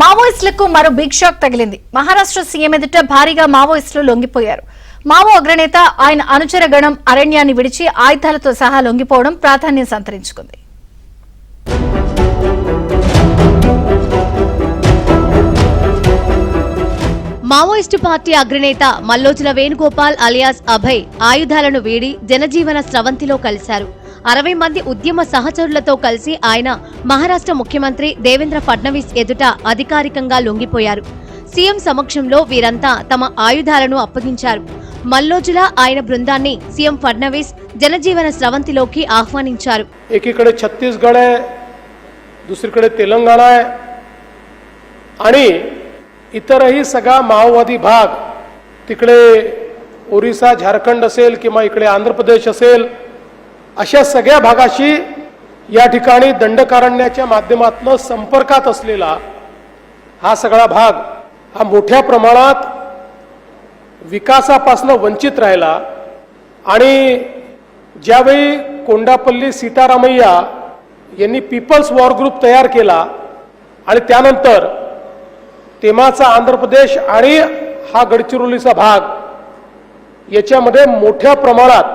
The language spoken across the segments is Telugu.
మావోయిస్టులకు మరో బిగ్ షాక్ తగిలింది. మహారాష్ట్ర సీఎం ఎదుట భారీగా మావోయిస్టులు లొంగిపోయారు. మావో అగ్రనేత ఆయన అనుచర గణం అరణ్యాన్ని విడిచి ఆయుధాలతో సహా లొంగిపోవడం ప్రాధాన్యం సంతరించుకుంది. మావోయిస్టు పార్టీ అగ్రనేత మల్లోజుల వేణుగోపాల్ అలియాస్ అభయ్ ఆయుధాలను వీడి జనజీవన స్రవంతిలో కలిశారు. 60 మంది ఉద్యమ సహచరులతో కలిసి ఆయన మహారాష్ట్ర ముఖ్యమంత్రి దేవేంద్ర ఫడ్నవీస్ ఎదుట అధికారికంగా లొంగిపోయారు. సీఎం సమక్షంలో వీరంతా తమ ఆయుధాలను అప్పగించారు. మల్లోజుల ఆయన బృందాన్ని సీఎం ఫడ్నవీస్ జనజీవన స్రవంతిలోకి ఆహ్వానించారు. एकीकडे छत्तीसगड आहे, दुसरीकडे तेलंगणा आहे आणि इतरही सगळा माओवादी भाग तिकडे ओरिसा झारखंड असेल किंवा इकडे आंध्र प्रदेश असेल अशा सगळ्या भागाशी या ठिकाणी दंडकारण्याच्या माध्यमातून संपर्कात असलेला हा सगळा भाग हा मोठ्या प्रमाणात विकासापासून वंचित राहिला आणि ज्यावेळी कोंडापल्ली सीतारामय्या यांनी पीपल्स वॉर ग्रुप तयार केला आणि त्यानंतर तेमाचा आंध्र प्रदेश आणि हा गडचिरोलीचा भाग याच्यामध्ये मोठ्या प्रमाणात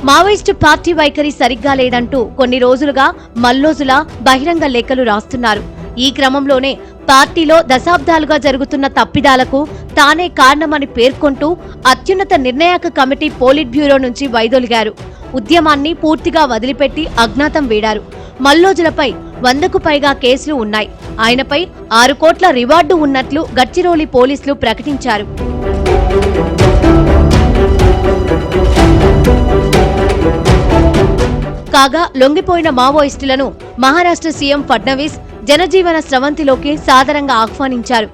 మావోయిస్టు పార్టీ వైఖరి సరిగ్గా లేదంటూ కొన్ని రోజులుగా మల్లోజుల బహిరంగ లేఖలు రాస్తున్నారు. ఈ క్రమంలోనే పార్టీలో దశాబ్దాలుగా జరుగుతున్న తప్పిదాలకు తానే కారణమని పేర్కొంటూ అత్యున్నత నిర్ణాయక కమిటీ పోలిట్ బ్యూరో నుంచి వైదొలిగారు. ఉద్యమాన్ని పూర్తిగా వదిలిపెట్టి అజ్ఞాతం వీడారు. మల్లోజులపై 100కు పైగా కేసులు ఉన్నాయి. ఆయనపై 6 కోట్ల రివార్డు ఉన్నట్లు గడ్చిరోలి పోలీసులు ప్రకటించారు. కాగా లొంగిపోయిన మావోయిస్టులను మహారాష్ట్ర సీఎం ఫడ్నవీస్ జనజీవన స్రవంతిలోకి సాదరంగా ఆహ్వానించారు.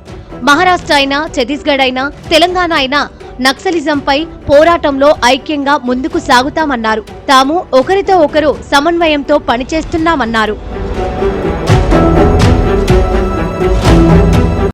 మహారాష్ట్ర అయినా, ఛత్తీస్గఢ్ అయినా, తెలంగాణ అయినా నక్సలిజంపై పోరాటంలో ఐక్యంగా ముందుకు సాగుతామన్నారు. తాము ఒకరితో ఒకరు సమన్వయంతో పనిచేస్తున్నామన్నారు.